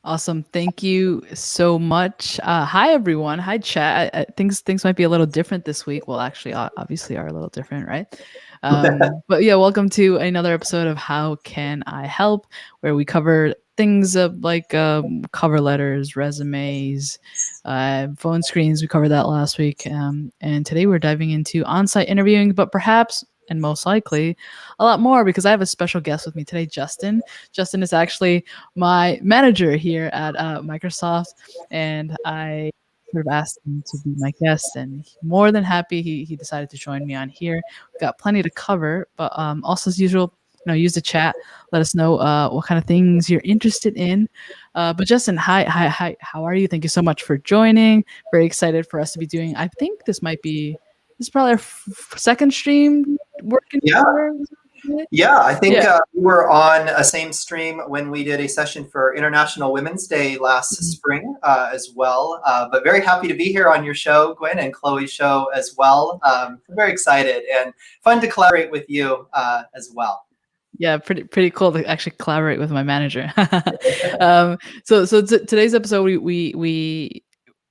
Awesome. Thank you so much. Hi everyone. Hi chat. Things might be a little different this week. Well, actually, obviously are a little different, right? But yeah, welcome to another episode of How Can I Help, where we cover things like cover letters, resumes, phone screens. We covered that last week, and today we're diving into on-site interviewing, but perhaps and most likely a lot more because I have a special guest with me today, Justin. Justin is actually my manager here at Microsoft, and I sort of asked him to be my guest, and more than happy he decided to join me on here. We've got plenty to cover, but also as usual, use the chat. Let us know what kind of things you're interested in. But Justin, hi, how are you? Thank you so much for joining. Very excited for us to be doing. I think this is probably our second stream working Yeah, together. yeah. I think Yeah. we were on a same stream when we did a session for International Women's Day last spring as well. But very happy to be here on your show, Gwen, and Chloe's show as well. Very excited and fun to collaborate with you as well. Yeah, pretty cool to actually collaborate with my manager. Today's episode, we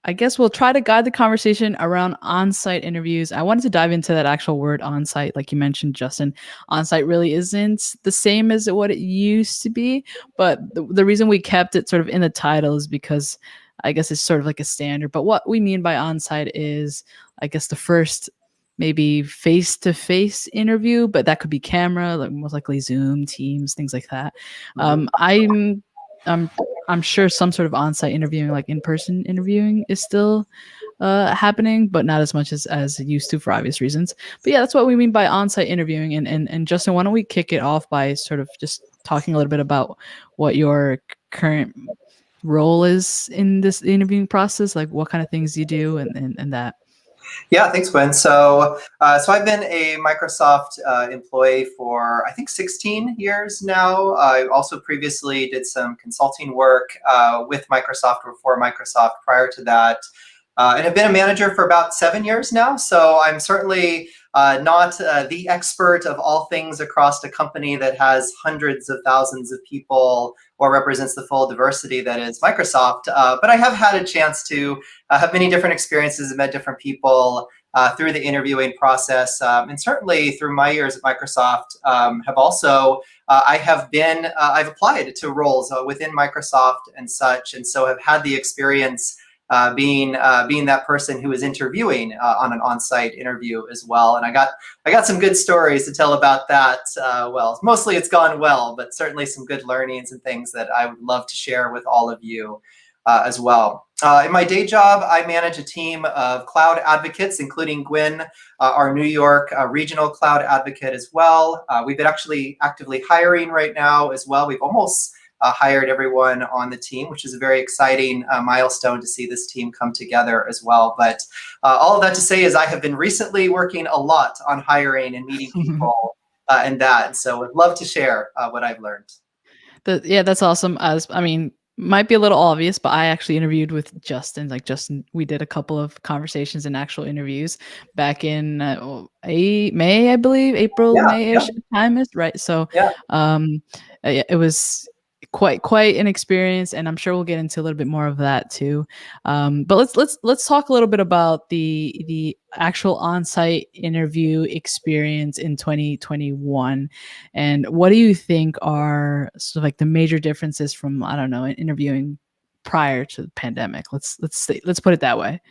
I guess we'll try to guide the conversation around on-site interviews. I wanted to dive into that actual word on-site, like you mentioned, Justin. On-site really isn't the same as what it used to be, but the reason we kept it sort of in the title is because I guess it's sort of like a standard. But what we mean by on-site is, I guess, the first maybe face-to-face interview, but that could be camera, like most likely Zoom, Teams, things like that. Mhm. I'm I'm sure some sort of on-site interviewing, like in-person interviewing, is still happening, but not as much as it used to for obvious reasons. But yeah, that's what we mean by on-site interviewing. And Justin, why don't we kick it off by sort of just talking a little bit about what your current role is in this interviewing process, like what kind of things you do and that. Yeah, thanks, Gwen. So I've been a Microsoft employee for I think 16 years now. I also previously did some consulting work with Microsoft before Microsoft prior to that. And have been a manager for about 7 years now. So I'm certainly not the expert of all things across a company that has hundreds of thousands of people or represents the full diversity that is Microsoft. But I have had a chance to have many different experiences and met different people through the interviewing process. And certainly through my years at Microsoft, have also I've applied to roles within Microsoft and such, and so have had the experience being that person who is interviewing on an on-site interview as well. And I got some good stories to tell about that. Well, mostly it's gone well, but certainly some good learnings and things that I would love to share with all of you as well. In my day job, I manage a team of cloud advocates, including Gwen, our New York regional cloud advocate as well. We've been actually actively hiring right now as well. We've almost hired everyone on the team, which is a very exciting milestone to see this team come together as well. But all of that to say is I have been recently working a lot on hiring and meeting people and that. So would love to share what I've learned. Yeah, that's awesome. Might be a little obvious, but I actually interviewed with Justin. Like Justin, we did a couple of conversations and actual interviews back in May, I believe, April, Yeah, yeah, May-ish time is right. So, yeah. yeah, it was quite an experience, and I'm sure we'll get into a little bit more of that too. But let's talk a little bit about the actual on-site interview experience in 2021, and what do you think are sort of like the major differences from, I don't know, interviewing prior to the pandemic? Let's put it that way.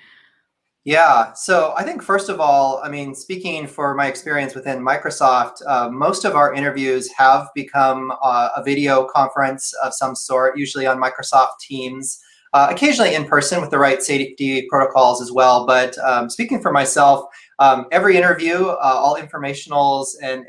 Yeah, so I think first of all, I mean, speaking for my experience within Microsoft, most of our interviews have become a video conference of some sort, usually on Microsoft Teams, occasionally in person with the right safety protocols as well. But speaking for myself, every interview, all informationals and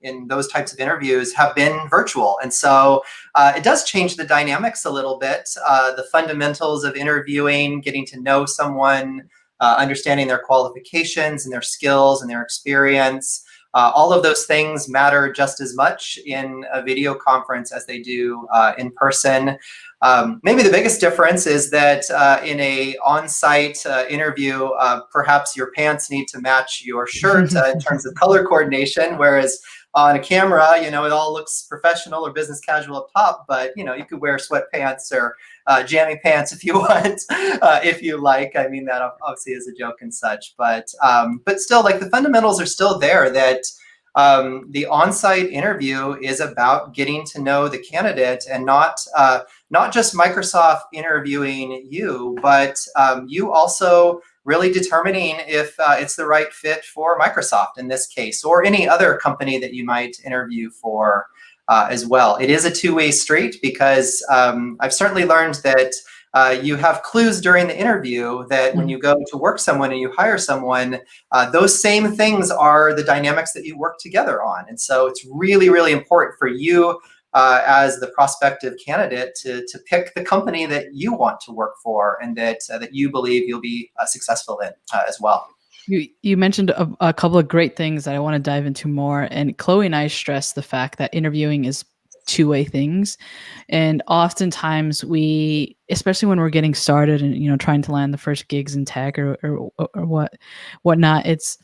in those types of interviews have been virtual. And so it does change the dynamics a little bit, the fundamentals of interviewing, getting to know someone, understanding their qualifications and their skills and their experience. All of those things matter just as much in a video conference as they do in person. Maybe the biggest difference is that in a on-site interview, perhaps your pants need to match your shirt in terms of color coordination, whereas on a camera, it all looks professional or business casual up top, but you could wear sweatpants or jammy pants if you want, if you like. I mean, that obviously is a joke and such, but still, like, the fundamentals are still there, that the on-site interview is about getting to know the candidate, and not just Microsoft interviewing you, but you also really determining if it's the right fit for Microsoft in this case, or any other company that you might interview for as well. It is a two-way street, because I've certainly learned that you have clues during the interview that when you go to work someone and you hire someone, those same things are the dynamics that you work together on. And so it's really, really important for you as the prospective candidate to pick the company that you want to work for, and that you believe you'll be successful in as well. You mentioned a couple of great things that I want to dive into more. And Chloe and I stress the fact that interviewing is two-way things. And oftentimes especially when we're getting started and, trying to land the first gigs in tech or whatnot, it's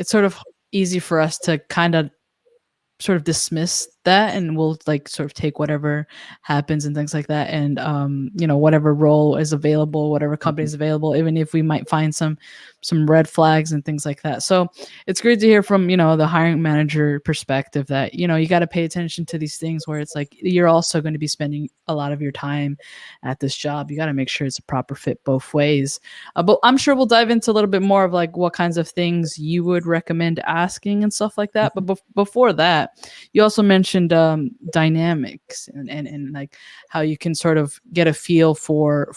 sort of easy for us to kind of sort of dismiss that, and we'll like sort of take whatever happens and things like that, and whatever role is available, whatever company is available, even if we might find some red flags and things like that. So it's great to hear from the hiring manager perspective that you got to pay attention to these things, where it's like you're also going to be spending a lot of your time at this job. You got to make sure it's a proper fit both ways. But I'm sure we'll dive into a little bit more of like what kinds of things you would recommend asking and stuff like that. But before that, you also mentioned dynamics and like how you can sort of get a feel for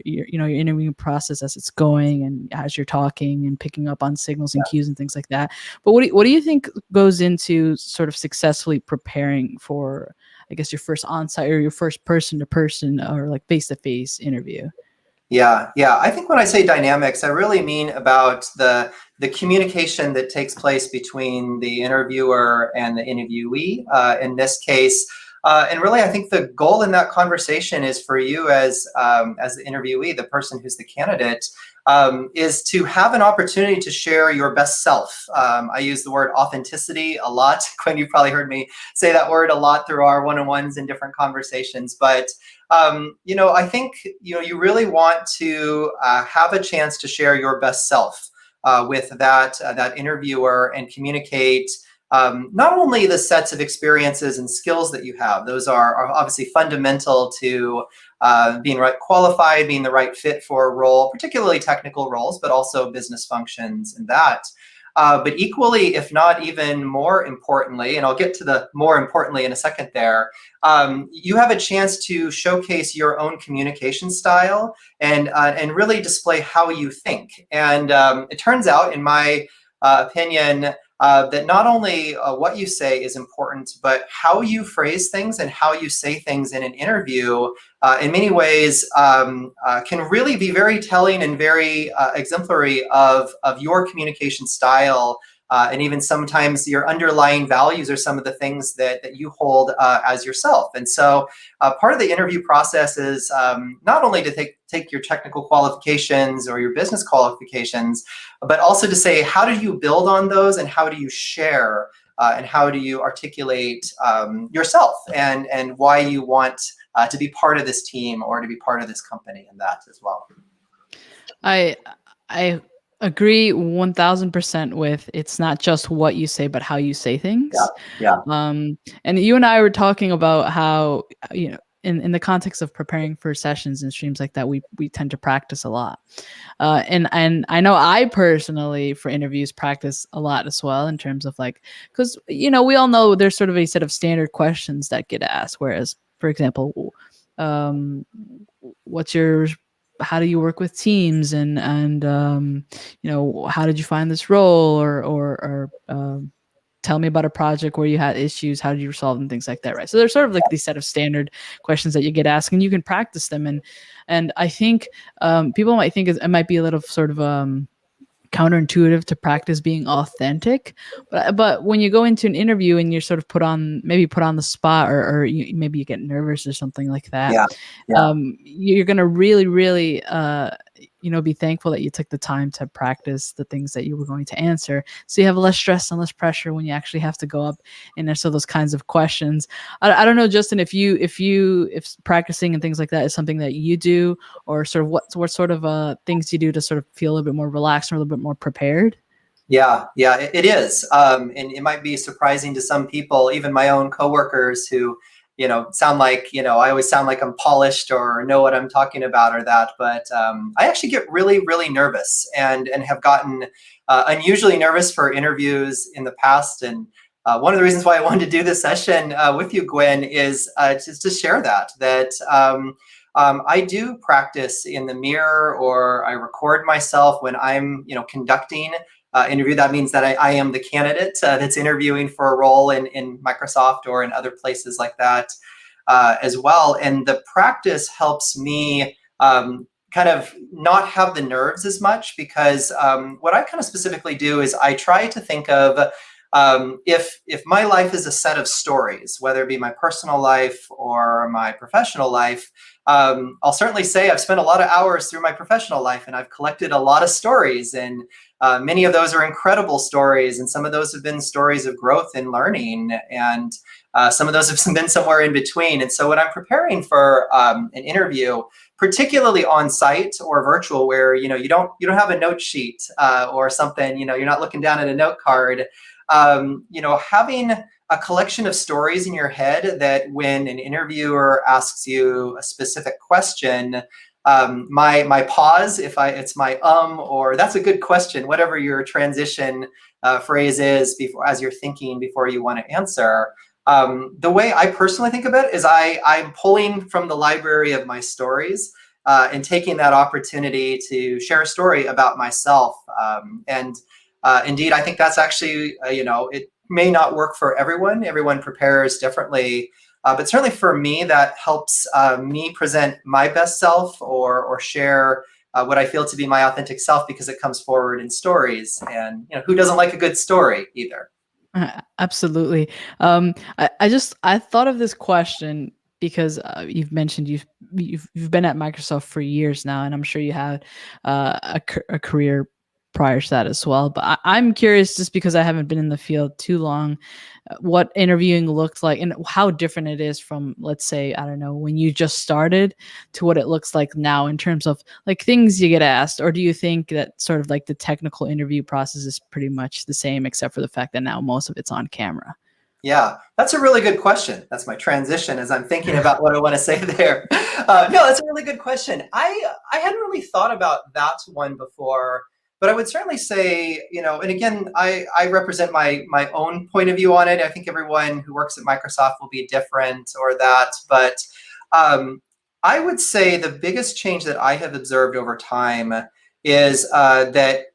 your your interviewing process as it's going, and as you're talking and picking up on signals and cues and things like that. But what do you think goes into sort of successfully preparing for, I guess, your first on-site or your first person-to-person or like face-to-face interview? Yeah. I think when I say dynamics, I really mean about the communication that takes place between the interviewer and the interviewee in this case. And really, I think the goal in that conversation is for you as the interviewee, the person who's the candidate, is to have an opportunity to share your best self. I use the word authenticity a lot. Quinn, you've probably heard me say that word a lot through our one-on-ones and different conversations. But I think you really want to have a chance to share your best self with that interviewer, and communicate not only the sets of experiences and skills that you have. Those are obviously fundamental to being right qualified, being the right fit for a role, particularly technical roles, but also business functions and that. But equally, if not even more importantly, and I'll get to the more importantly in a second there, you have a chance to showcase your own communication style and really display how you think. And it turns out, in my opinion, that not only what you say is important, but how you phrase things and how you say things in an interview, in many ways, can really be very telling and very exemplary of your communication style. And even sometimes your underlying values are some of the things that you hold as yourself. And so part of the interview process is not only to take your technical qualifications or your business qualifications, but also to say, how do you build on those, and how do you share, and how do you articulate yourself, and why you want to be part of this team or to be part of this company, and that as well. I agree 1000% with, it's not just what you say, but how you say things. Yeah. And you and I were talking about how, in the context of preparing for sessions and streams like that, we tend to practice a lot. And I know I personally, for interviews, practice a lot as well, in terms of like, because, we all know there's sort of a set of standard questions that get asked. Whereas, for example, how do you work with teams, and how did you find this role, or tell me about a project where you had issues, how did you resolve them, things like that, right? So there's sort of like these set of standard questions that you get asked, and you can practice them. And I think people might think it might be a little sort of counterintuitive to practice being authentic, but when you go into an interview and you're sort of put on the spot, or maybe you get nervous or something like that, Yeah. you're gonna really be thankful that you took the time to practice the things that you were going to answer, so you have less stress and less pressure when you actually have to go up and answer those kinds of questions. I don't know, Justin, if practicing and things like that is something that you do, or sort of what sort of things you do to sort of feel a little bit more relaxed or a little bit more prepared. Yeah, yeah, it is. And it might be surprising to some people, even my own coworkers who, sound like, I always sound like I'm polished or know what I'm talking about or that. But I actually get really, really nervous and have gotten unusually nervous for interviews in the past. And one of the reasons why I wanted to do this session with you, Gwen, is just to share that I do practice in the mirror, or I record myself when I'm, conducting interview. That means that I am the candidate that's interviewing for a role in Microsoft or in other places like that as well. And the practice helps me kind of not have the nerves as much, because what I kind of specifically do is I try to think of if my life is a set of stories, whether it be my personal life or my professional life. I'll certainly say I've spent a lot of hours through my professional life, and I've collected a lot of stories, and many of those are incredible stories, and some of those have been stories of growth and learning, and some of those have been somewhere in between. And so when I'm preparing for an interview, particularly on site or virtual, where you don't have a note sheet or something, you're not looking down at a note card, having a collection of stories in your head that when an interviewer asks you a specific question, my pause, if it's my or that's a good question, whatever your transition phrase is before, as you're thinking before you want to answer. The way I personally think of it is I'm pulling from the library of my stories and taking that opportunity to share a story about myself. And indeed, I think that's actually, it may not work for everyone. Everyone prepares differently. But certainly for me, that helps me present my best self, or share what I feel to be my authentic self, because it comes forward in stories. And who doesn't like a good story either? Absolutely. I thought of this question because you've mentioned you've been at Microsoft for years now, and I'm sure you had a career prior to that as well. But I'm curious, just because I haven't been in the field too long, what interviewing looked like and how different it is from, let's say, I don't know, when you just started to what it looks like now in terms of like things you get asked. Or do you think that sort of like the technical interview process is pretty much the same, except for the fact that now most of it's on camera? Yeah, that's a really good question. That's my transition as I'm thinking about what I want to say there. No, that's a really good question. I hadn't really thought about that one before, but I would certainly say, and again, I represent my own point of view on it. I think everyone who works at Microsoft will be different or that, but I would say the biggest change that I have observed over time is that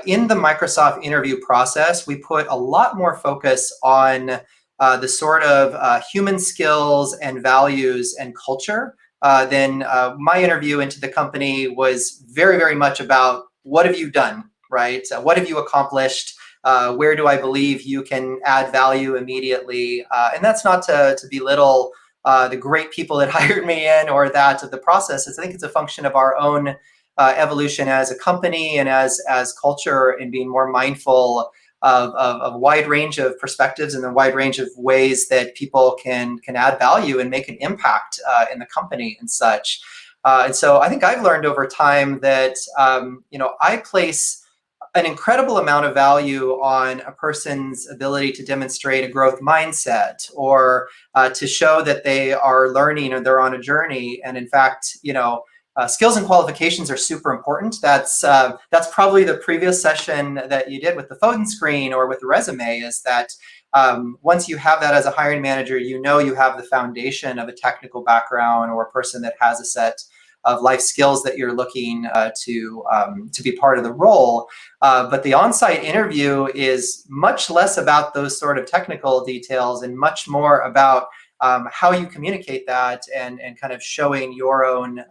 in the Microsoft interview process, we put a lot more focus on the sort of human skills and values and culture than my interview into the company was very, very much about what have you done, right? What have you accomplished? Where do I believe you can add value immediately? And that's not to belittle the great people that hired me in, or that of the process. I think it's a function of our own evolution as a company and as culture, and being more mindful of a wide range of perspectives and a wide range of ways that people can add value and make an impact in the company and such. And so I think I've learned over time that I place an incredible amount of value on a person's ability to demonstrate a growth mindset, or to show that they are learning or they're on a journey. And in fact, skills and qualifications are super important. That's probably the previous session that you did with the phone screen or with the resume, is that once you have that as a hiring manager, you have the foundation of a technical background, or a person that has a set of life skills that you're looking to be part of the role. But the on-site interview is much less about those sort of technical details, and much more about how you communicate that, and kind of showing your own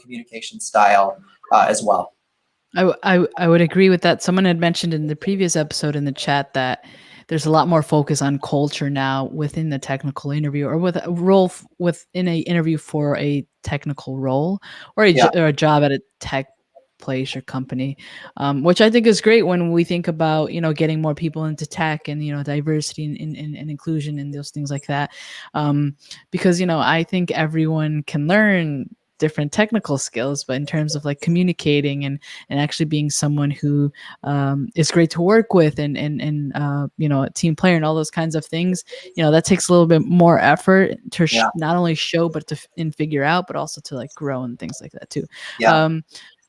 communication style as well. I would agree with that. Someone had mentioned in the previous episode in the chat that there's a lot more focus on culture now within the technical interview, or with a role within a interview for a technical role, or a job at a tech workplace or company, which I think is great when we think about, getting more people into tech and, diversity and inclusion and those things like that. Because, I think everyone can learn different technical skills, but in terms of like communicating and actually being someone who is great to work with and a team player and all those kinds of things, that takes a little bit more effort to Yeah. not only show but to and figure out, but also to like grow and things like that too. Yeah. um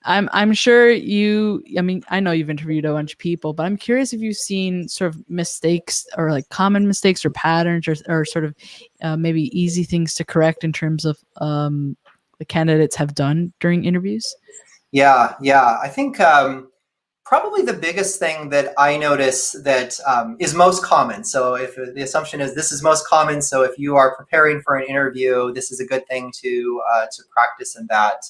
I'm sure I mean, I know you've interviewed a bunch of people, but I'm curious if you've seen sort of mistakes or like common mistakes or patterns or sort of maybe easy things to correct in terms of the candidates have done during interviews. Yeah. Yeah. I think probably the biggest thing that I notice that is most common. So if the assumption is this is most common, so if you are preparing for an interview, this is a good thing to practice in that.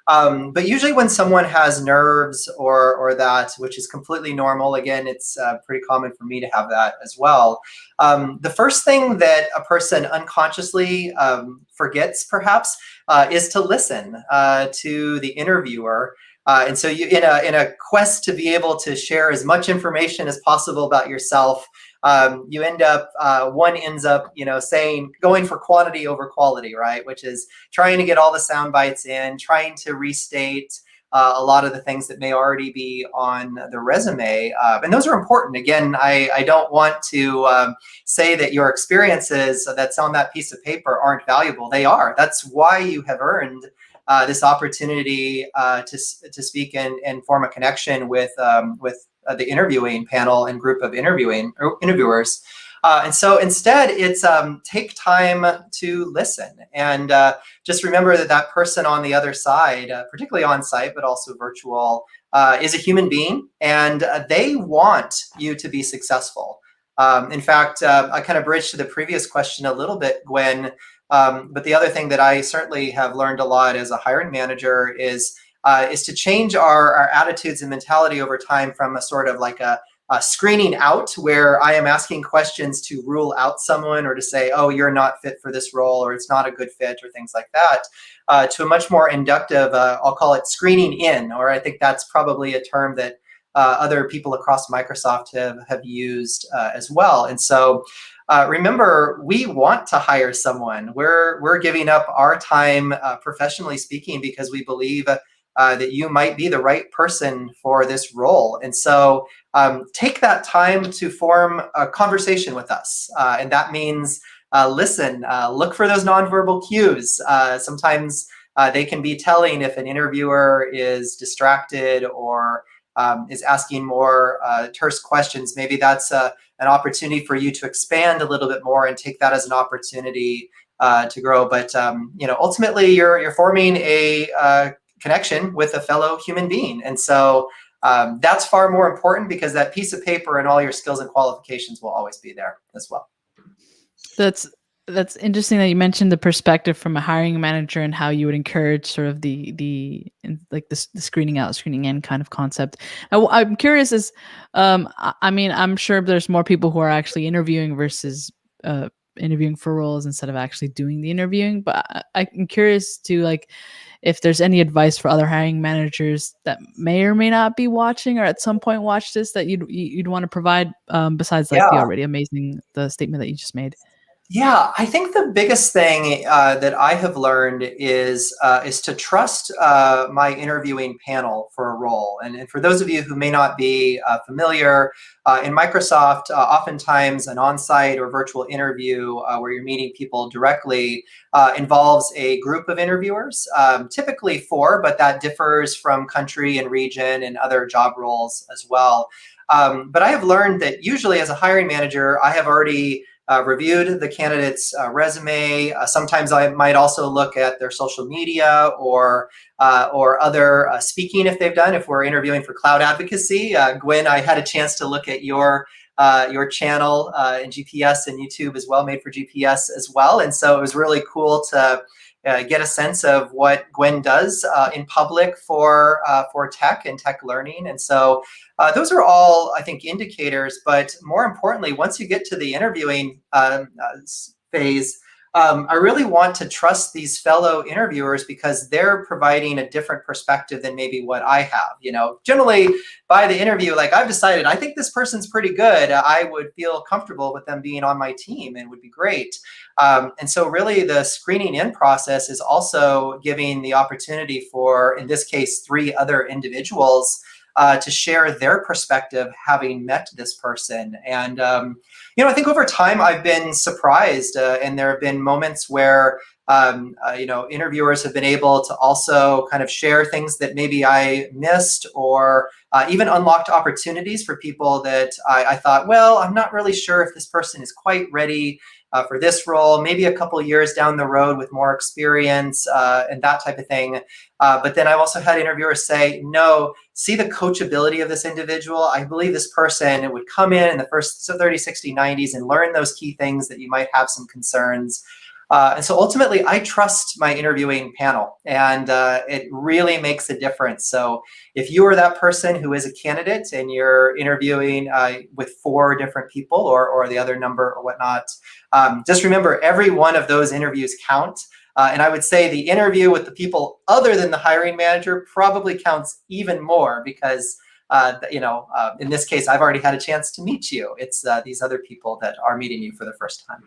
But usually when someone has nerves or that, which is completely normal, again, it's pretty common for me to have that as well. The first thing that a person unconsciously forgets, perhaps, is to listen to the interviewer. And so you, in a quest to be able to share as much information as possible about yourself, you end up, one ends up, going for quantity over quality, right? Which is trying to get all the sound bites in, trying to restate a lot of the things that may already be on the resume. And those are important. Again, I don't want to say that your experiences that's on that piece of paper aren't valuable. They are. That's why you have earned this opportunity to speak and form a connection with the interviewing panel and group of interviewers. And so instead, it's take time to listen and just remember that that person on the other side, particularly on site, but also virtual, is a human being, and they want you to be successful. In fact, I kind of bridged to the previous question a little bit, Gwen. But the other thing that I certainly have learned a lot as a hiring manager is to change our attitudes and mentality over time from a sort of like a screening out, where I am asking questions to rule out someone or to say, oh, you're not fit for this role, or it's not a good fit, or things like that, to a much more inductive, I'll call it screening in, or I think that's probably a term that other people across Microsoft have used as well. And so remember, we want to hire someone. We're giving up our time, professionally speaking, because we believe that you might be the right person for this role. And so take that time to form a conversation with us. And that means listen, look for those nonverbal cues. Sometimes they can be telling if an interviewer is distracted or is asking more terse questions. Maybe that's an opportunity for you to expand a little bit more and take that as an opportunity to grow. But ultimately, you're forming a connection with a fellow human being, and so that's far more important, because that piece of paper and all your skills and qualifications will always be there as well. That's interesting that you mentioned the perspective from a hiring manager and how you would encourage sort of the screening out, screening in kind of concept. I'm curious is, I mean, I'm sure there's more people who are actually interviewing versus interviewing for roles instead of actually doing the interviewing. But I'm curious to like if there's any advice for other hiring managers that may or may not be watching or at some point watch this that you'd want to provide, besides like the Yeah. already amazing the statement that you just made. Yeah, I think the biggest thing that I have learned is to trust my interviewing panel for a role. And for those of you who may not be familiar, in Microsoft, oftentimes an on-site or virtual interview where you're meeting people directly involves a group of interviewers, typically four, but that differs from country and region and other job roles as well. But I have learned that usually as a hiring manager, I have already reviewed the candidate's resume. Sometimes I might also look at their social media or other speaking if they've done. If we're interviewing for cloud advocacy, Gwen, I had a chance to look at your channel in GPS and YouTube as well, made for GPS as well, and so it was really cool to get a sense of what Gwen does in public for tech and tech learning. And so those are all, I think, indicators. But more importantly, once you get to the interviewing phase, I really want to trust these fellow interviewers because they're providing a different perspective than maybe what I have. Generally by the interview, like I've decided, I think this person's pretty good. I would feel comfortable with them being on my team and would be great. And so really the screening in process is also giving the opportunity for, in this case, 3 other individuals to share their perspective having met this person. And, I think over time I've been surprised and there have been moments where, interviewers have been able to also kind of share things that maybe I missed or even unlocked opportunities for people that I thought, well, I'm not really sure if this person is quite ready for this role, maybe a couple years down the road with more experience and that type of thing. But then I've also had interviewers say, no, see the coachability of this individual. I believe this person would come in the first 30, 60, 90s and learn those key things that you might have some concerns. And so ultimately, I trust my interviewing panel, and it really makes a difference. So if you are that person who is a candidate and you're interviewing with 4 different people or the other number or whatnot, just remember every one of those interviews count. And I would say the interview with the people other than the hiring manager probably counts even more because, in this case, I've already had a chance to meet you. It's these other people that are meeting you for the first time.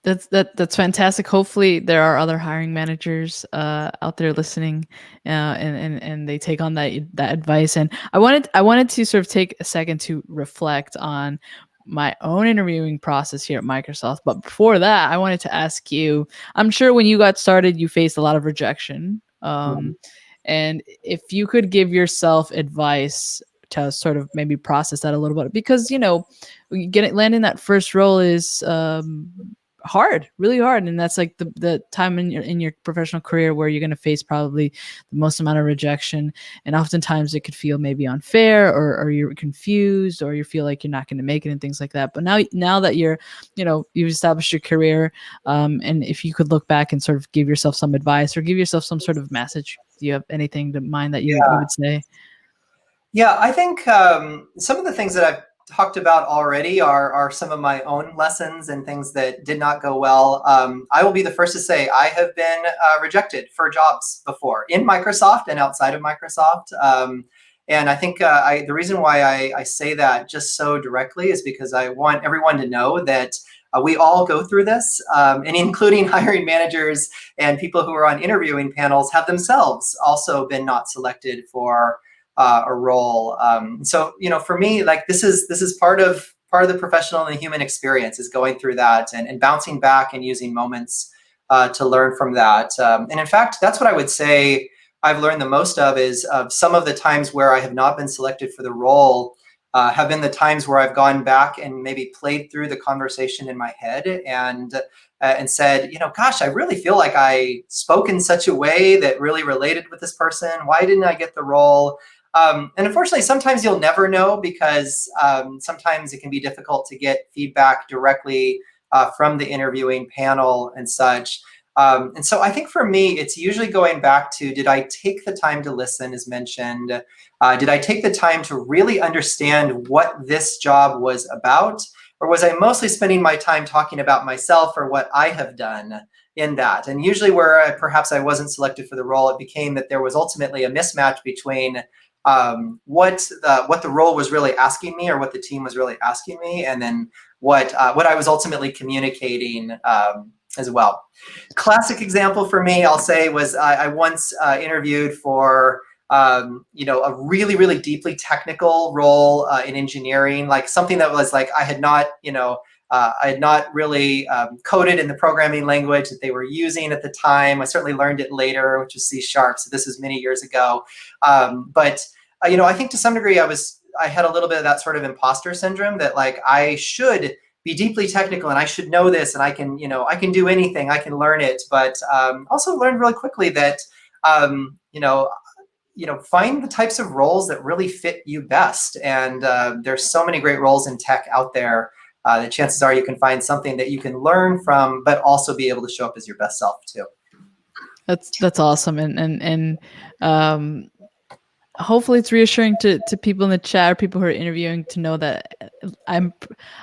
That's fantastic. Hopefully there are other hiring managers out there listening, and they take on that advice. And I wanted to sort of take a second to reflect on my own interviewing process here at Microsoft. But before that, I wanted to ask you, I'm sure when you got started, you faced a lot of rejection. And if you could give yourself advice to sort of maybe process that a little bit, because, landing that first role is hard, really hard. And that's like the time in your professional career where you're going to face probably the most amount of rejection. And oftentimes it could feel maybe unfair or you're confused or you feel like you're not going to make it and things like that. But now that you've established your career, and if you could look back and sort of give yourself some advice or give yourself some sort of message, do you have anything to mind that you would say? Yeah, I think some of the things that I've talked about already are some of my own lessons and things that did not go well. I will be the first to say I have been rejected for jobs before in Microsoft and outside of Microsoft. And I think the reason why I say that just so directly is because I want everyone to know that we all go through this, and including hiring managers and people who are on interviewing panels have themselves also been not selected for a role. So, for me, like this is part of the professional and the human experience is going through that and bouncing back and using moments to learn from that. And in fact, that's what I would say I've learned the most of is some of the times where I have not been selected for the role have been the times where I've gone back and maybe played through the conversation in my head and said, gosh, I really feel like I spoke in such a way that really related with this person. Why didn't I get the role? And unfortunately, sometimes you'll never know because sometimes it can be difficult to get feedback directly from the interviewing panel and such. And so I think for me, it's usually going back to, did I take the time to listen, as mentioned? Did I take the time to really understand what this job was about? Or was I mostly spending my time talking about myself or what I have done in that? And usually where perhaps I wasn't selected for the role, it became that there was ultimately a mismatch between what the role was really asking me or what the team was really asking me, and then what I was ultimately communicating as well. Classic example for me, I'll say, was I once interviewed for a really, really deeply technical role in engineering, like something that was like I had not really coded in the programming language that they were using at the time. I certainly learned it later, which is C#. So this was many years ago. But I think to some degree I had a little bit of that sort of imposter syndrome that like I should be deeply technical and I should know this and I can do anything, I can learn it. But also learned really quickly that find the types of roles that really fit you best. And there's so many great roles in tech out there. The chances are you can find something that you can learn from, but also be able to show up as your best self too. That's awesome. And hopefully it's reassuring to people in the chat or people who are interviewing to know that I'm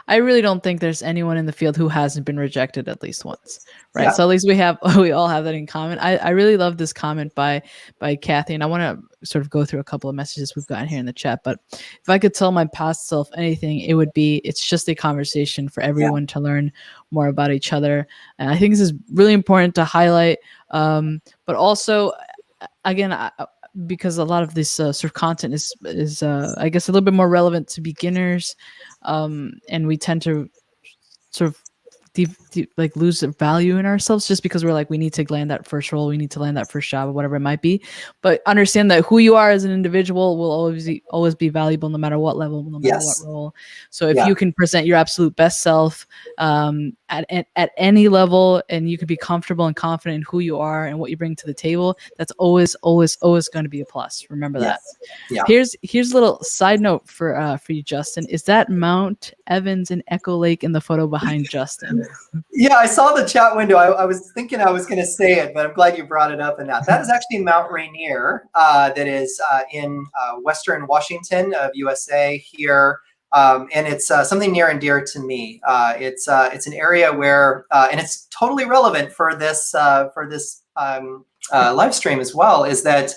I really don't think there's anyone in the field who hasn't been rejected at least once, right? Yeah, So at least we all have that in common. I really love this comment by Kathy, and I want to sort of go through a couple of messages we've gotten here in the chat. But if I could tell my past self anything, it would be it's just a conversation for yeah, everyone to learn more about each other, and I think this is really important to highlight. But also, again, because a lot of this sort of content is I guess a little bit more relevant to beginners, and we tend to sort of like lose the value in ourselves just because we're like we need to land that first role, we need to land that first job or whatever it might be. But understand that who you are as an individual will always be valuable no matter what level, no matter what yes, role. So if yeah, you can present your absolute best self at any level, and you can be comfortable and confident in who you are and what you bring to the table, that's always going to be a plus. Remember that. yes, yeah. Here's a little side note for you, Justin. Is that Mount Evans and Echo Lake in the photo behind Justin? Yeah, I saw the chat window. I was thinking I was going to say it, but I'm glad you brought it up. And that is actually Mount Rainier, that is in Western Washington of USA here, and it's something near and dear to me. It's an area where, and it's totally relevant for this live stream as well. Is that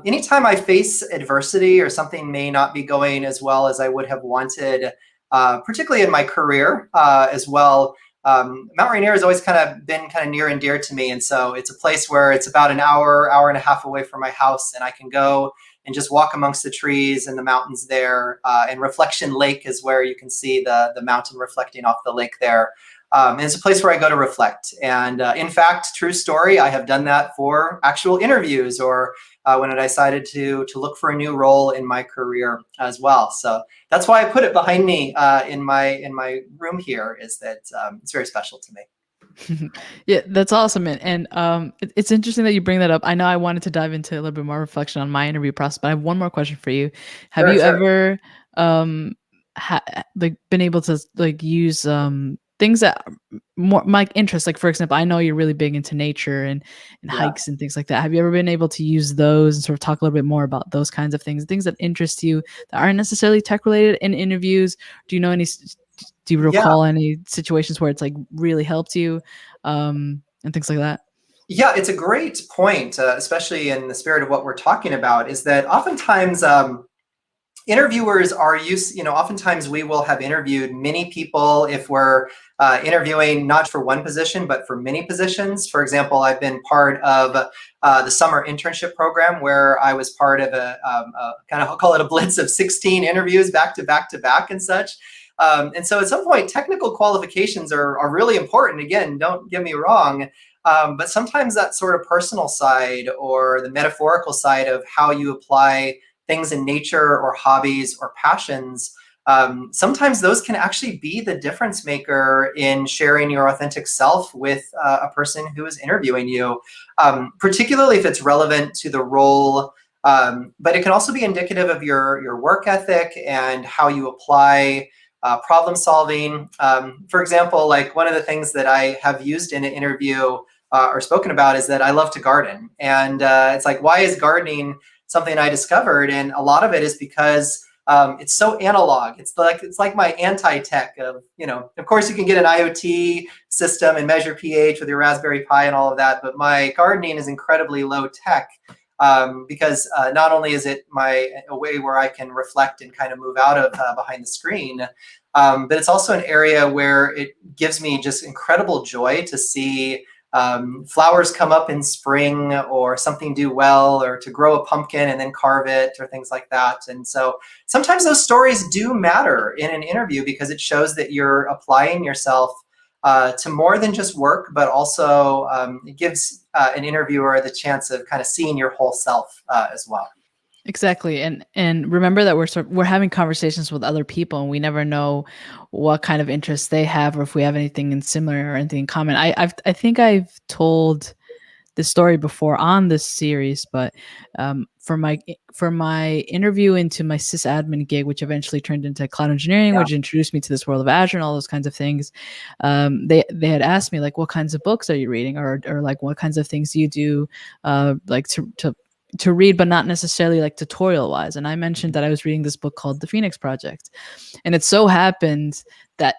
anytime I face adversity or something may not be going as well as I would have wanted, particularly in my career as well. Mount Rainier has always kind of been kind of near and dear to me. And so it's a place where it's about an hour and a half away from my house. And I can go and just walk amongst the trees and the mountains there. And Reflection Lake is where you can see the mountain reflecting off the lake there. And it's a place where I go to reflect. And in fact, true story, I have done that for actual interviews or when I decided to look for a new role in my career as well. So that's why I put it behind me in my room here. Is that it's very special to me. Yeah, that's awesome, and it's interesting that you bring that up. I know I wanted to dive into a little bit more reflection on my interview process, but I have one more question for you. Have Sure, you sure. ever like been able to like use things that are more my interest? Like for example, I know you're really big into nature and Yeah. hikes and things like that. Have you ever been able to use those and sort of talk a little bit more about those kinds of things that interest you that aren't necessarily tech related in interviews? Do you know any? Do you Yeah. recall any situations where it's like really helped you, and things like that? Yeah, it's a great point, especially in the spirit of what we're talking about, is that oftentimes interviewers are used, oftentimes we will have interviewed many people if we're interviewing not for one position, but for many positions. For example, I've been part of the summer internship program where I was part of a kind of, I'll call it a blitz of 16 interviews back to back to back and such. And so at some point, technical qualifications are really important. Again, don't get me wrong. But sometimes that sort of personal side or the metaphorical side of how you apply things in nature or hobbies or passions, sometimes those can actually be the difference maker in sharing your authentic self with a person who is interviewing you, particularly if it's relevant to the role. But it can also be indicative of your work ethic and how you apply problem solving. For example, like one of the things that I have used in an interview or spoken about is that I love to garden. And it's like, why is gardening something I discovered? And a lot of it is because it's so analog. It's like my anti-tech of, of course you can get an IoT system and measure pH with your Raspberry Pi and all of that, but my gardening is incredibly low tech because not only is it a way where I can reflect and kind of move out of behind the screen, but it's also an area where it gives me just incredible joy to see flowers come up in spring or something do well, or to grow a pumpkin and then carve it or things like that. And so sometimes those stories do matter in an interview because it shows that you're applying yourself to more than just work, but also it gives an interviewer the chance of kind of seeing your whole self as well. Exactly, and remember that we're having conversations with other people, and we never know what kind of interests they have, or if we have anything in similar or anything in common. I think I've told this story before on this series, but for my interview into my sysadmin gig, which eventually turned into cloud engineering, Yeah. which introduced me to this world of Azure and all those kinds of things, they had asked me like, what kinds of books are you reading, or like what kinds of things do you do, like to to read, but not necessarily like tutorial wise. And I mentioned that I was reading this book called The Phoenix Project, and it so happened that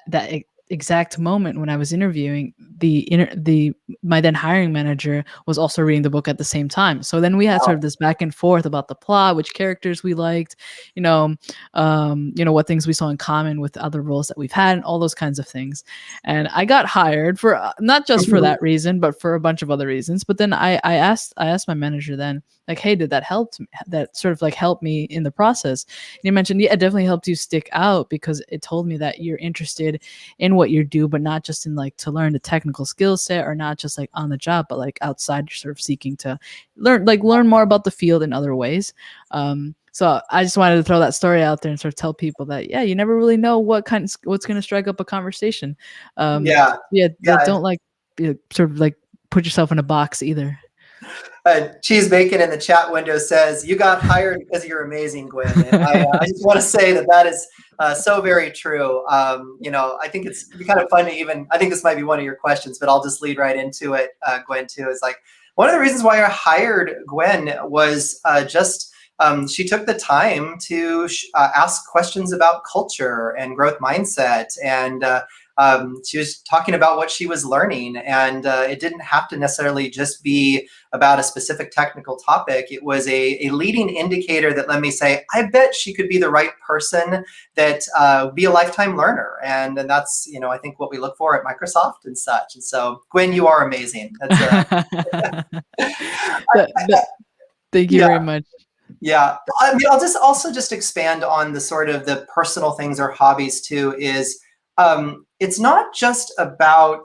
exact moment when I was interviewing, the my then hiring manager was also reading the book at the same time. So then we had sort of this back and forth about the plot, which characters we liked, what things we saw in common with other roles that we've had, and all those kinds of things. And I got hired for not just for that reason, but for a bunch of other reasons. But then I asked my manager then, like, hey, did that help? That sort of like helped me in the process? And he mentioned, yeah, it definitely helped you stick out because it told me that you're interested in what you do, but not just in like to learn the technical skill set, or not just like on the job, but like outside, you're sort of seeking to learn more about the field in other ways. So I just wanted to throw that story out there and sort of tell people that, yeah, you never really know what's going to strike up a conversation. Yeah. Yeah, Yeah. don't like sort of like put yourself in a box either. Cheese Bacon in the chat window says, "You got hired because you're amazing, Gwen." And I just want to say that is so very true. I think it'd be kind of fun to even, I think this might be one of your questions, but I'll just lead right into it, Gwen, too. Is like, one of the reasons why I hired Gwen was she took the time to ask questions about culture and growth mindset, and she was talking about what she was learning, and it didn't have to necessarily just be about a specific technical topic. It was a leading indicator that let me say, I bet she could be the right person that be a lifetime learner. And that's, I think what we look for at Microsoft and such. And so, Gwen, you are amazing. Thank you very much. Yeah, I mean, I'll just also just expand on the sort of the personal things or hobbies too. Is it's not just about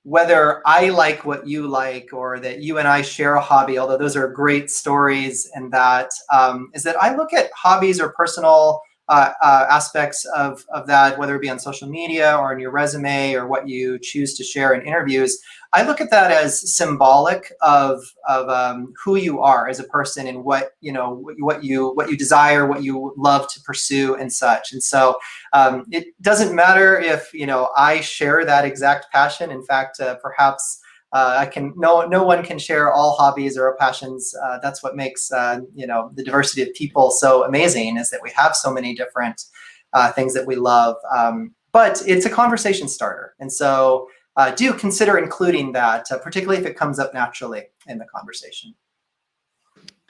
whether I like what you like, or that you and I share a hobby, although those are great stories, and that is that I look at hobbies or personal aspects of that, whether it be on social media or in your resume or what you choose to share in interviews. I look at that as symbolic of who you are as a person, and what you desire, what you love to pursue, and such. And so it doesn't matter if I share that exact passion. In fact, perhaps no one can share all hobbies or passions. That's what makes the diversity of people so amazing, is that we have so many different things that we love. But it's a conversation starter, and so do consider including that, particularly if it comes up naturally in the conversation.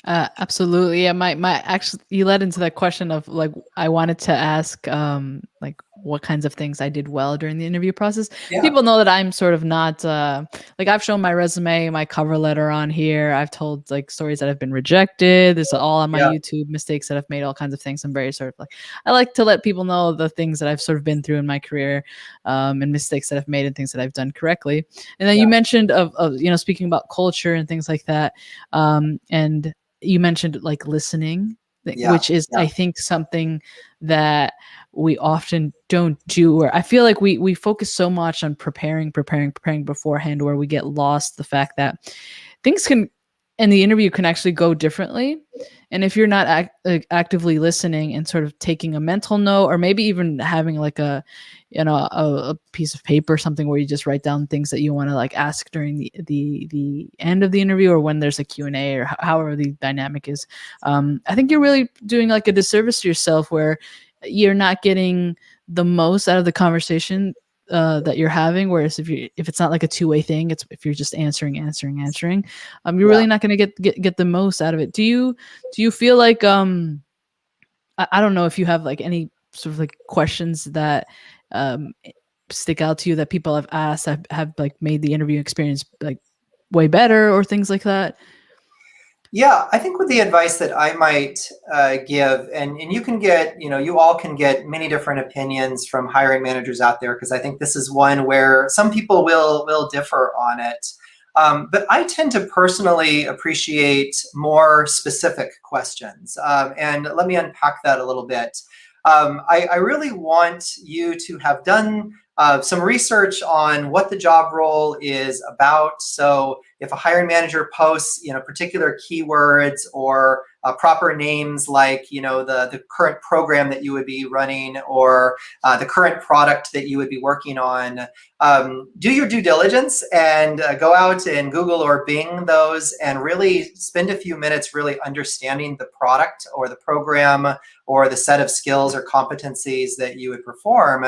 Absolutely. Yeah, my actually, you led into that question of like, I wanted to ask like what kinds of things I did well during the interview process. Yeah. People know that I'm sort of not like, I've shown my resume, my cover letter on here. I've told like stories that have been rejected. This is all on my YouTube, mistakes that I've made, all kinds of things. I'm very sort of like, I like to let people know the things that I've sort of been through in my career, and mistakes that I've made and things that I've done correctly. And then you mentioned of speaking about culture and things like that, and you mentioned like listening, which is I think something that we often don't do, or I feel like we focus so much on preparing beforehand, where we get lost the fact that things can in the interview can actually go differently. And if you're not actively listening and sort of taking a mental note, or maybe even having like a piece of paper or something where you just write down things that you want to like ask during the end of the interview, or when there's a Q&A, or however the dynamic is, I think you're really doing like a disservice to yourself, where you're not getting the most out of the conversation that you're having. Whereas if it's not like a two-way thing, it's if you're just answering, you're really not going to get the most out of it. Do you feel like I don't know if you have like any sort of like questions that stick out to you that people have asked have like made the interview experience like way better, or things like that? Yeah, I think with the advice that I might give, and you can get, you all can get many different opinions from hiring managers out there, because I think this is one where some people will differ on it. But I tend to personally appreciate more specific questions. And let me unpack that a little bit. I really want you to have done some research on what the job role is about. So if a hiring manager posts, particular keywords or proper names like, the current program that you would be running or the current product that you would be working on, do your due diligence and go out and Google or Bing those and really spend a few minutes really understanding the product or the program or the set of skills or competencies that you would perform.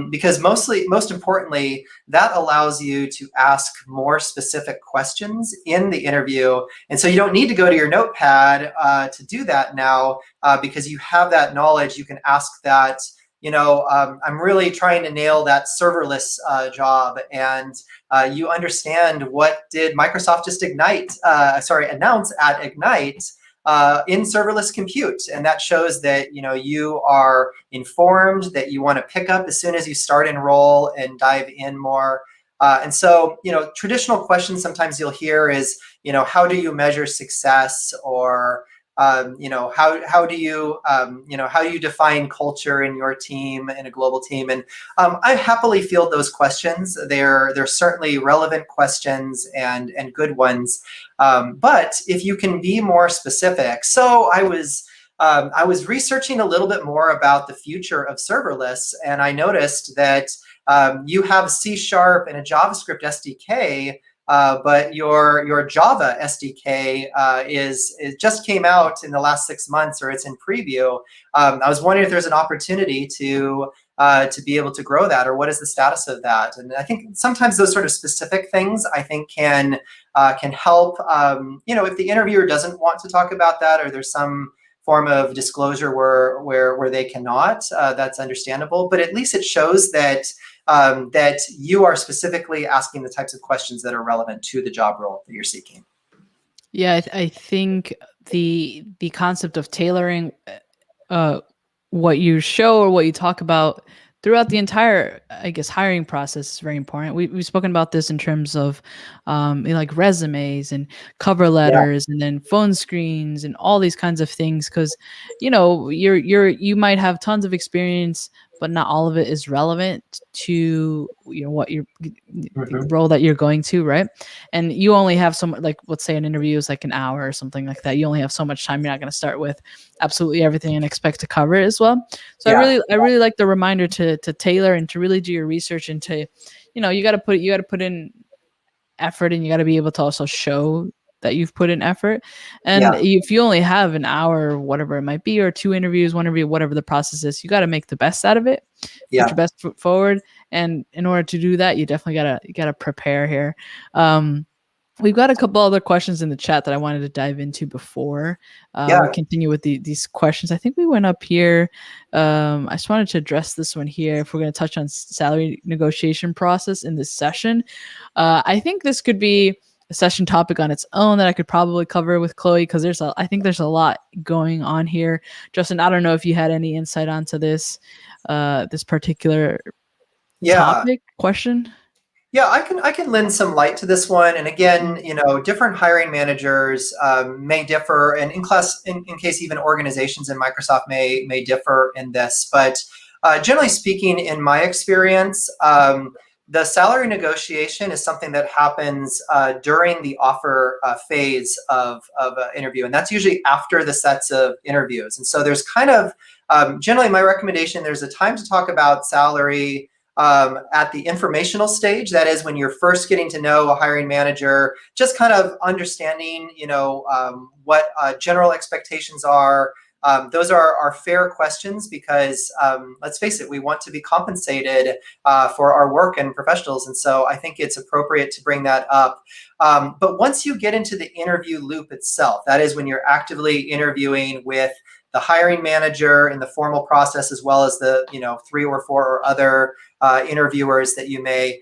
Because most importantly, that allows you to ask more specific questions in the interview. And so you don't need to go to your notepad to do that now because you have that knowledge. You can ask that, I'm really trying to nail that serverless job. And you understand what did Microsoft just announce at Ignite in serverless compute. And that shows that, you are informed, that you want to pick up as soon as you start enroll and dive in more. And so, traditional questions sometimes you'll hear is, how do you measure success? Or, how do you define culture in your team, in a global team? And I happily field those questions. They're certainly relevant questions and good ones. But if you can be more specific, so I was researching a little bit more about the future of serverless, and I noticed that you have C# and a JavaScript SDK. But your Java SDK it just came out in the last 6 months, or it's in preview. I was wondering if there's an opportunity to be able to grow that, or what is the status of that? And I think sometimes those sort of specific things I think can help. If the interviewer doesn't want to talk about that, or there's some form of disclosure where they cannot, that's understandable. But at least it shows that that you are specifically asking the types of questions that are relevant to the job role that you're seeking. Yeah, I think the concept of tailoring what you show or what you talk about throughout the entire, I guess, hiring process is very important. We've spoken about this in terms of like resumes and cover letters, and then phone screens and all these kinds of things, because you might have tons of experience, but not all of it is relevant to what the role that you're going to, right? And you only have like, let's say an interview is like an hour or something like that. You only have so much time. You're not going to start with absolutely everything and expect to cover it as well. So I really like the reminder to tailor and to really do your research, and to, you got to put in effort, and you got to be able to also show that you've put in effort. And if you only have an hour, whatever it might be, or 2 interviews, 1 interview, whatever the process is, you got to make the best out of it. Put your best foot forward. And in order to do that, you definitely gotta prepare here. We've got a couple other questions in the chat that I wanted to dive into before we continue with these questions. I think we went up here. I just wanted to address this one here. If we're going to touch on salary negotiation process in this session, I think this could be a session topic on its own that I could probably cover with Chloe, because I think there's a lot going on here. Justin, I don't know if you had any insight onto this particular topic question. Yeah, I can lend some light to this one. And again, different hiring managers may differ, and in case even organizations in Microsoft may differ in this. But generally speaking, in my experience, the salary negotiation is something that happens during the offer phase of an interview, and that's usually after the sets of interviews. And so there's kind of generally my recommendation. There's a time to talk about salary at the informational stage. That is when you're first getting to know a hiring manager, just kind of understanding, what general expectations are. Those are fair questions because let's face it, we want to be compensated for our work and professionals. And so I think it's appropriate to bring that up. But once you get into the interview loop itself, that is when you're actively interviewing with the hiring manager in the formal process, as well as the 3 or 4 other interviewers that you may.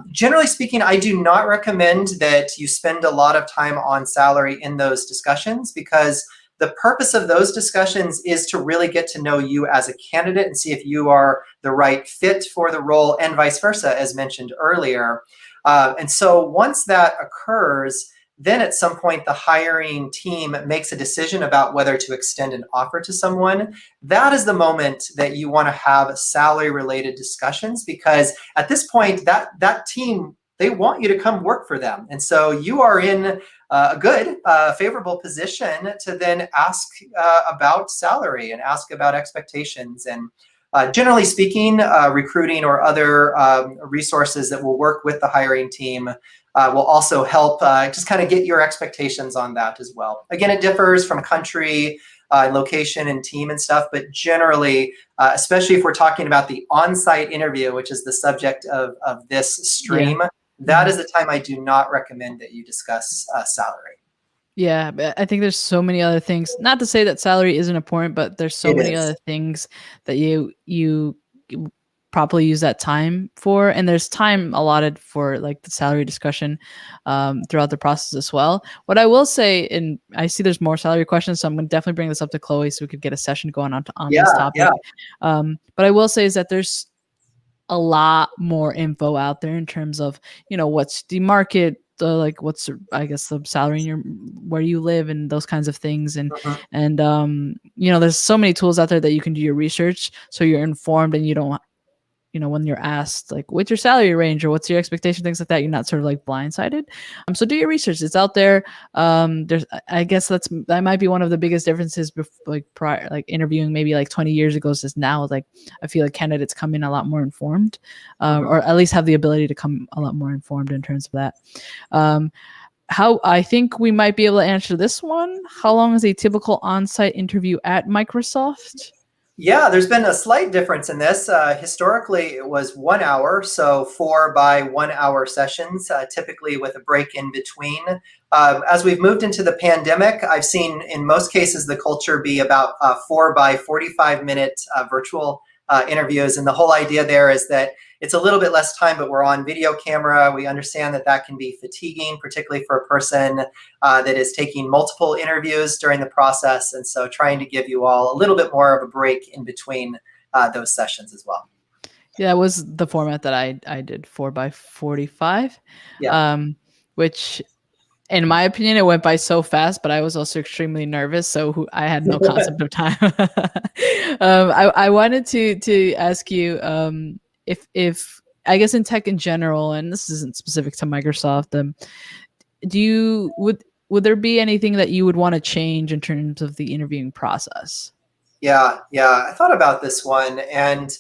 Generally speaking, I do not recommend that you spend a lot of time on salary in those discussions, because the purpose of those discussions is to really get to know you as a candidate and see if you are the right fit for the role, and vice versa, as mentioned earlier. And so once that occurs, then at some point the hiring team makes a decision about whether to extend an offer to someone. That is the moment that you want to have salary related discussions, because at this point that team, they want you to come work for them. And so you are in a good, favorable position to then ask about salary and ask about expectations. And generally speaking, recruiting or other resources that will work with the hiring team will also help just kind of get your expectations on that as well. Again, it differs from country, location, and team and stuff, but generally, especially if we're talking about the on-site interview, which is the subject of this stream, that is the time I do not recommend that you discuss salary. Yeah, but I think there's so many other things. Not to say that salary isn't important, but there's so many other things that you probably use that time for, and there's time allotted for like the salary discussion throughout the process as well. What I will say, and I see there's more salary questions, so I'm going to definitely bring this up to Chloe so we could get a session going on this topic. But I will say is that there's a lot more info out there in terms of, what's the market, like what's I guess the salary in where you live and those kinds of things, and there's so many tools out there that you can do your research so you're informed and you don't, when you're asked like what's your salary range or what's your expectation, things like that, you're not sort of like blindsided. So do your research. It's out there. I guess that might be one of the biggest differences like prior, like interviewing maybe like 20 years ago is now, like I feel like candidates come in a lot more informed, or at least have the ability to come a lot more informed in terms of that. How I think we might be able to answer this one. How long is a typical on-site interview at Microsoft? Yeah, there's been a slight difference in this. Historically, it was 1 hour, so 4 by 1 hour sessions, typically with a break in between. As we've moved into the pandemic, I've seen in most cases the culture be about 4 by 45-minute virtual interviews. And the whole idea there is that it's a little bit less time, but we're on video camera. We understand that can be fatiguing, particularly for a person that is taking multiple interviews during the process. And so trying to give you all a little bit more of a break in between those sessions as well. Yeah, that was the format that I did, 4 by 45, which in my opinion, it went by so fast, but I was also extremely nervous, so I had no concept of time. I wanted to ask you if I guess in tech in general, and this isn't specific to Microsoft, would there be anything that you would want to change in terms of the interviewing process? Yeah, I thought about this one, and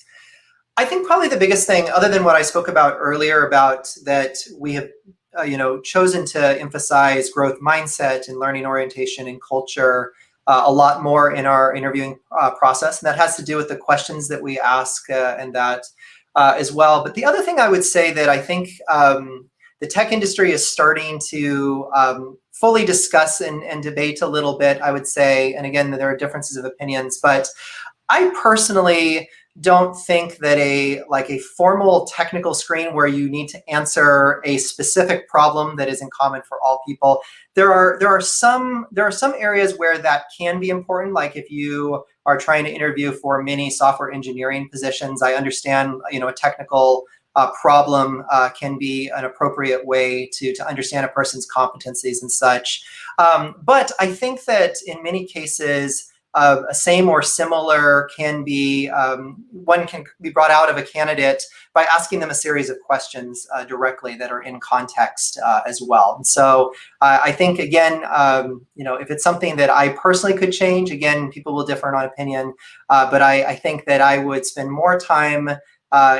I think probably the biggest thing, other than what I spoke about earlier, about that we have chosen to emphasize growth mindset and learning orientation and culture a lot more in our interviewing process. And that has to do with the questions that we ask and that as well. But the other thing I would say that I think the tech industry is starting to fully discuss and debate a little bit, I would say, and again, there are differences of opinions, but I personally don't think that a formal technical screen where you need to answer a specific problem that is in common for all people. There are some areas where that can be important, like if you are trying to interview for many software engineering positions. I understand a technical problem can be an appropriate way to understand a person's competencies and such. But I think that in many cases, a same or similar can be brought out of a candidate by asking them a series of questions directly that are in context as well. And so I think, again, if it's something that I personally could change, again, people will differ on opinion, but I think that I would spend more time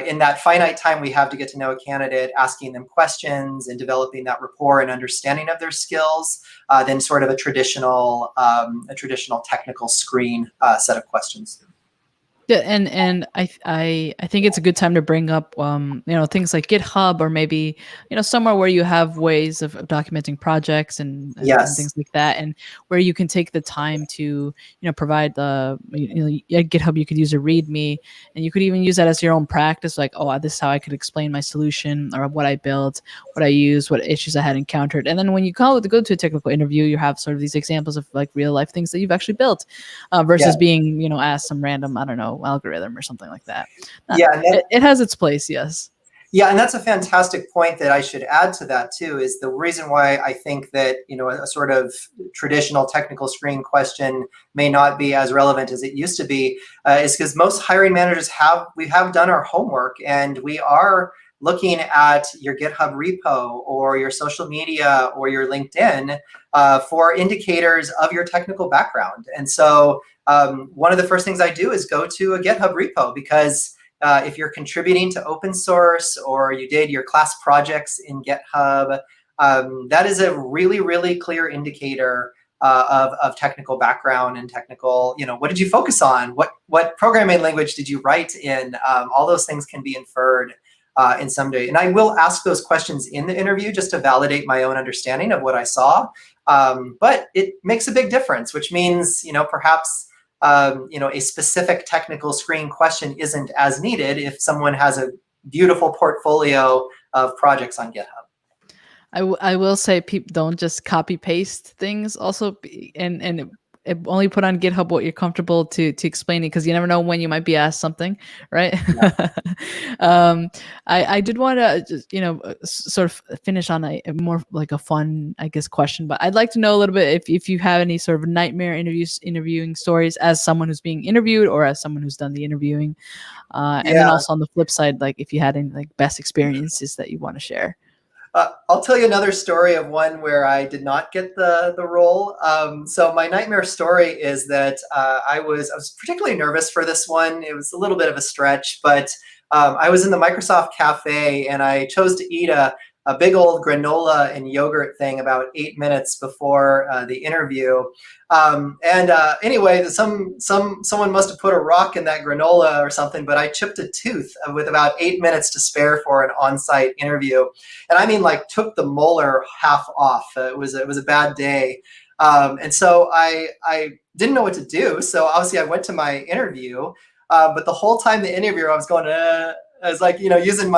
in that finite time we have to get to know a candidate, asking them questions and developing that rapport and understanding of their skills, than sort of a traditional technical screen set of questions. Yeah, and I think it's a good time to bring up things like GitHub, or maybe somewhere where you have ways of documenting projects and things like that, and where you can take the time to provide the at GitHub you could use a README, and you could even use that as your own practice, like, oh, this is how I could explain my solution or what I built, what I used, what issues I had encountered, and then when you go to a technical interview, you have sort of these examples of like real life things that you've actually built, versus being asked some random, I don't know, algorithm or something like that. It has its place, yes. Yeah, and that's a fantastic point that I should add to that too, is the reason why I think that, a sort of traditional technical screen question may not be as relevant as it used to be, is because most hiring managers we have done our homework, and we are looking at your GitHub repo or your social media or your LinkedIn for indicators of your technical background. And so one of the first things I do is go to a GitHub repo, because if you're contributing to open source or you did your class projects in GitHub, that is a really, really clear indicator of technical background and technical, what did you focus on? What programming language did you write in? All those things can be inferred in some way. And I will ask those questions in the interview just to validate my own understanding of what I saw. But it makes a big difference, which means, perhaps a specific technical screen question isn't as needed if someone has a beautiful portfolio of projects on GitHub. I will say, people don't just copy paste things. Also, and only put on GitHub what you're comfortable to explain it, because you never know when you might be asked something, right? Yeah. I did want to just sort of finish on a more like a fun, I guess, question, but I'd like to know a little bit if you have any sort of nightmare interviewing stories as someone who's being interviewed or as someone who's done the interviewing, and then also on the flip side, like if you had any like best experiences that you want to share. I'll tell you another story of one where I did not get the role. So my nightmare story is that I was particularly nervous for this one. It was a little bit of a stretch, but I was in the Microsoft cafe and I chose to eat a big old granola and yogurt thing about 8 minutes before the interview. Anyway, someone must have put a rock in that granola or something, but I chipped a tooth with about 8 minutes to spare for an on-site interview. And I mean, like, took the molar half off. It was a bad day. And so I didn't know what to do. So obviously I went to my interview, but the whole time the interview, I was going, I was like, using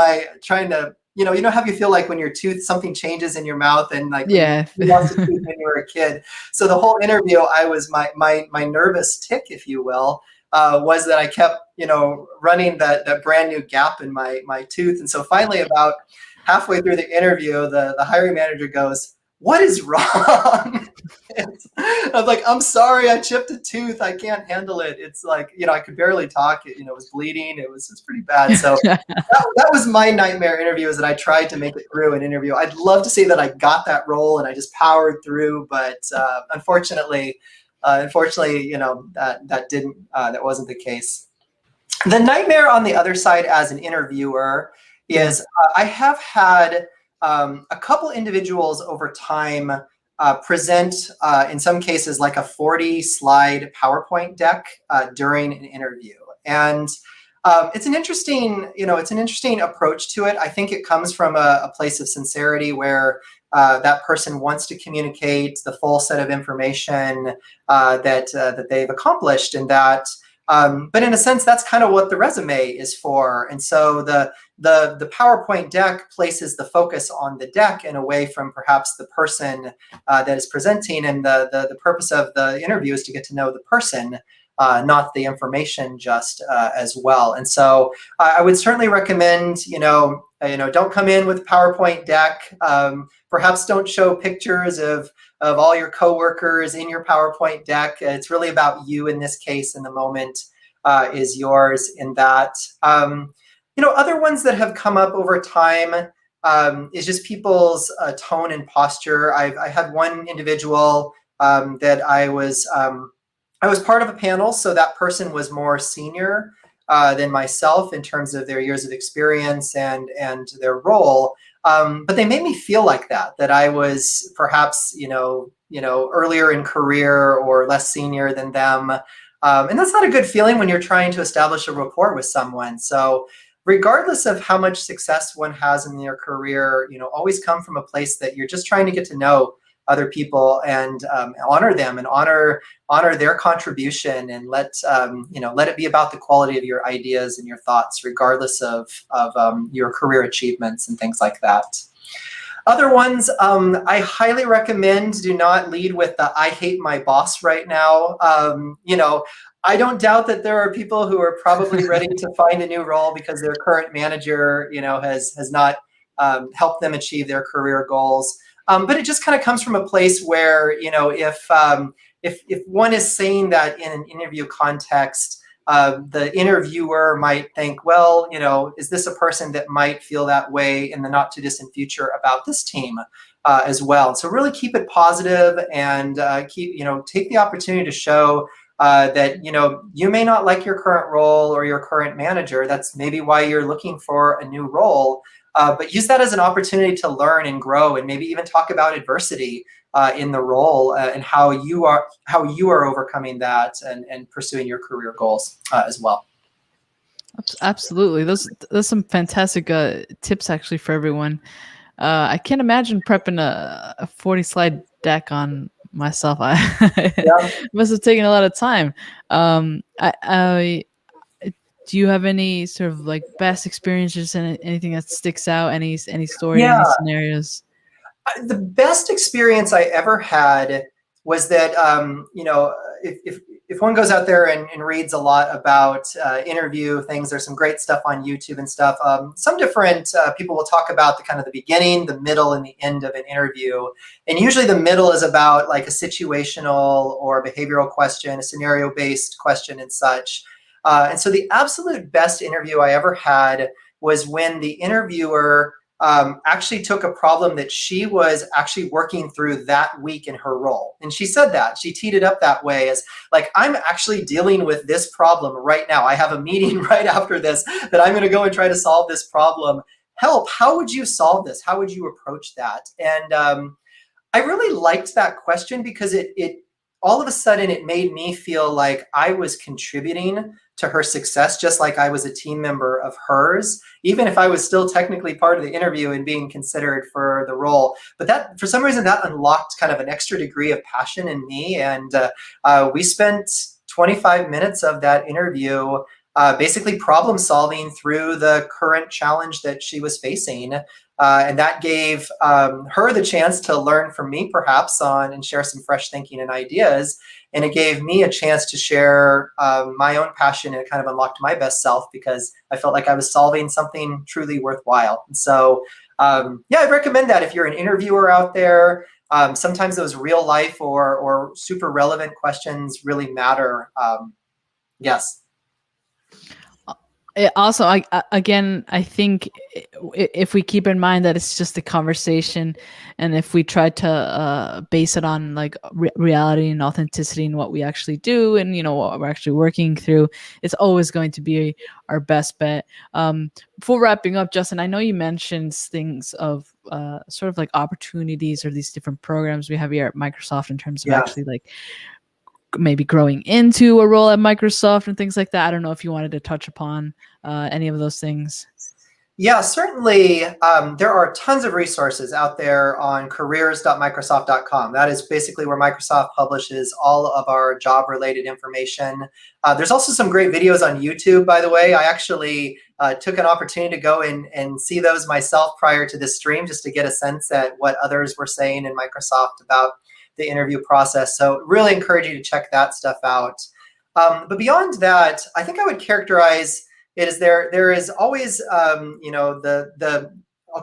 trying to, how you feel like when your tooth, something changes in your mouth, and like Yeah. you lost a tooth when you were a kid. So the whole interview, I was my nervous tick, if you will, was that I kept, running that brand new gap in my tooth. And so finally, about halfway through the interview, the hiring manager goes, "What is wrong?" I was like, "I'm sorry, I chipped a tooth. I can't handle it." It's like, I could barely talk. It was bleeding. It was pretty bad. So that was my nightmare interview, is that I tried to make it through an interview. I'd love to say that I got that role and I just powered through, but unfortunately, that wasn't the case. The nightmare on the other side as an interviewer is I have had a couple individuals over time present, in some cases, like a 40-slide PowerPoint deck during an interview. And it's an interesting approach to it. I think it comes from a place of sincerity where that person wants to communicate the full set of information that they've accomplished, and that. But in a sense, that's kind of what the resume is for. And so the PowerPoint deck places the focus on the deck and away from perhaps the person that is presenting. And the purpose of the interview is to get to know the person, not the information just as well. And so I would certainly recommend, don't come in with a PowerPoint deck. Perhaps don't show pictures of all your coworkers in your PowerPoint deck. It's really about you in this case, and the moment is yours in that. Other ones that have come up over time is just people's tone and posture. I had one individual that I was part of a panel, so that person was more senior than myself in terms of their years of experience and their role. But they made me feel like that I was perhaps, earlier in career or less senior than them. And that's not a good feeling when you're trying to establish a rapport with someone. So regardless of how much success one has in their career, always come from a place that you're just trying to get to know other people and honor them and honor their contribution, and let it be about the quality of your ideas and your thoughts, regardless of your career achievements and things like that. Other ones, I highly recommend do not lead with the "I hate my boss" right now. I don't doubt that there are people who are probably ready to find a new role because their current manager, has not helped them achieve their career goals. But it just kind of comes from a place where, if one is saying that in an interview context, the interviewer might think, well, is this a person that might feel that way in the not too distant future about this team as well? So really keep it positive and take the opportunity to show that you may not like your current role or your current manager. That's maybe why you're looking for a new role. But use that as an opportunity to learn and grow, and maybe even talk about adversity in the role and how you are overcoming that and pursuing your career goals as well. Absolutely, those some fantastic tips actually for everyone. I can't imagine prepping a 40 slide deck on myself. Yeah. Must have taken a lot of time. Do you have any sort of like best experiences and anything that sticks out? Any story, any Yeah. scenarios? The best experience I ever had was that, if one goes out there and reads a lot about interview things, there's some great stuff on YouTube and stuff. Some different people will talk about the kind of the beginning, the middle, and the end of an interview. And usually the middle is about like a situational or behavioral question, a scenario-based question and such. And so the absolute best interview I ever had was when the interviewer actually took a problem that she was actually working through that week in her role. And she said that. She teed it up that way as like, I'm actually dealing with this problem right now. I have a meeting right after this that I'm going to go and try to solve this problem. Help, how would you solve this? How would you approach that? And I really liked that question because it all of a sudden it made me feel like I was contributing to her success, just like I was a team member of hers, even if I was still technically part of the interview and being considered for the role. But that, for some reason, that unlocked kind of an extra degree of passion in me. And we spent 25 minutes of that interview basically problem solving through the current challenge that she was facing. And that gave her the chance to learn from me, perhaps, and share some fresh thinking and ideas. And it gave me a chance to share my own passion, and it kind of unlocked my best self because I felt like I was solving something truly worthwhile. And so, yeah, I'd recommend that if you're an interviewer out there. Sometimes those real life or super relevant questions really matter. Yes. Also, I think if we keep in mind that it's just a conversation, and if we try to base it on like reality and authenticity and what we actually do, and what we're actually working through, it's always going to be our best bet. Before wrapping up, Justin, I know you mentioned things of sort of like opportunities or these different programs we have here at Microsoft in terms of actually like maybe growing into a role at Microsoft and things like that. I don't know if you wanted to touch upon any of those things. Yeah, certainly. There are tons of resources out there on careers.microsoft.com. That is basically where Microsoft publishes all of our job-related information. There's also some great videos on YouTube, by the way. I actually took an opportunity to go and see those myself prior to this stream just to get a sense at what others were saying in Microsoft about the interview process. So really encourage you to check that stuff out. But beyond that, I think I would characterize it as there is always, I'll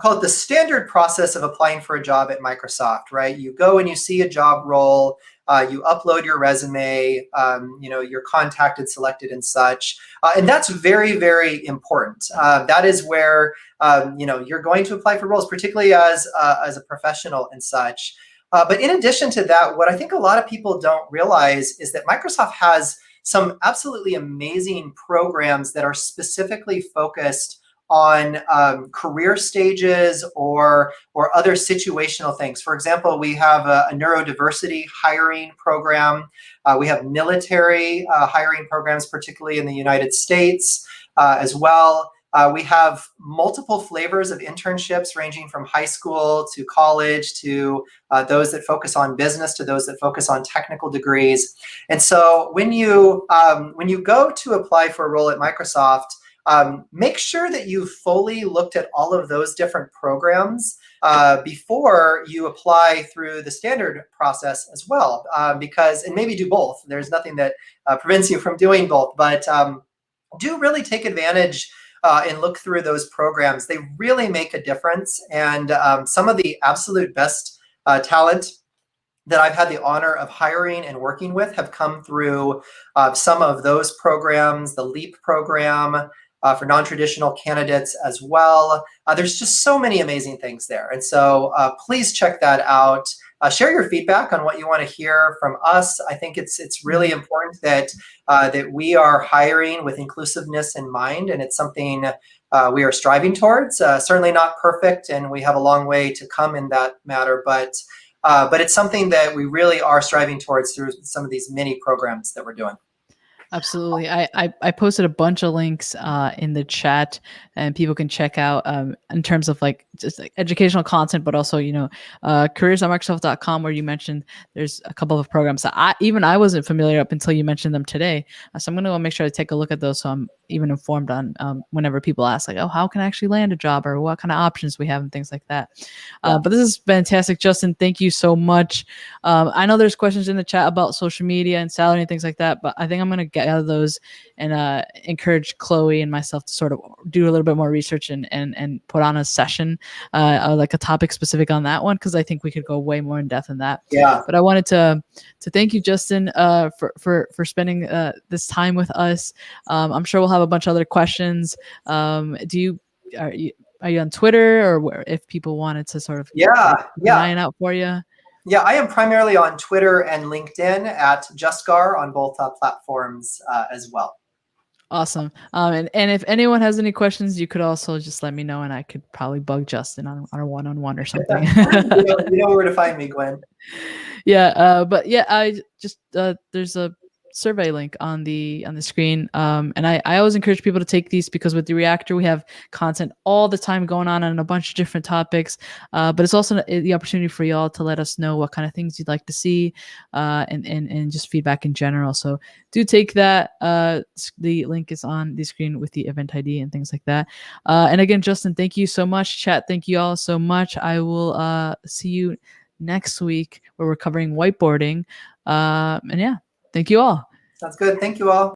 call it the standard process of applying for a job at Microsoft, right? You go and you see a job role, you upload your resume, you're contacted, selected, and such. And that's very, very important. That is where, you're going to apply for roles, particularly as a professional and such. But in addition to that, what I think a lot of people don't realize is that Microsoft has some absolutely amazing programs that are specifically focused on career stages or other situational things. For example, we have a neurodiversity hiring program. We have military hiring programs, particularly in the United States as well. We have multiple flavors of internships ranging from high school to college to those that focus on business to those that focus on technical degrees. And so when you go to apply for a role at Microsoft, make sure that you've fully looked at all of those different programs before you apply through the standard process as well, and maybe do both. There's nothing that prevents you from doing both, but do really take advantage and look through those programs. They really make a difference. And some of the absolute best talent that I've had the honor of hiring and working with have come through some of those programs, the LEAP program for non-traditional candidates as well. There's just so many amazing things there. And so please check that out. Share your feedback on what you want to hear from us. I think it's really important that we are hiring with inclusiveness in mind, and it's something we are striving towards. Certainly not perfect, and we have a long way to come in that matter, but it's something that we really are striving towards through some of these mini programs that we're doing. Absolutely. I posted a bunch of links in the chat, and people can check out in terms of just educational content, but also, careers.microsoft.com, where you mentioned there's a couple of programs that I wasn't familiar up until you mentioned them today. So I'm going to make sure to take a look at those, so I'm even informed on whenever people ask, like, oh, how can I actually land a job, or what kind of options we have and things like that. But this is fantastic. Justin, thank you so much. I know there's questions in the chat about social media and salary and things like that, but I think I'm going to get out of those and encourage Chloe and myself to sort of do a little bit more research and put on a session, like a topic specific on that one, because I think we could go way more in depth in that. Yeah. But I wanted to thank you, Justin, for spending this time with us. I'm sure we'll have a bunch of other questions. Are you on Twitter, or where, if people wanted to sort of keep an eye out for you? Yeah, I am primarily on Twitter and LinkedIn at JustGar on both platforms as well. Awesome. And if anyone has any questions, you could also just let me know, and I could probably bug Justin on a one-on-one or something. You know where to find me, Gwen. Yeah, but yeah, I just there's a survey link on the screen, and I always encourage people to take these, because with the reactor we have content all the time going on a bunch of different topics, but it's also the opportunity for y'all to let us know what kind of things you'd like to see, and just feedback in general. So do take that. The link is on the screen with the event ID and things like that. And again, Justin, thank you so much. Chat, thank you all so much. I will see you next week, where we're covering whiteboarding. And yeah, thank you all. Sounds good. Thank you all.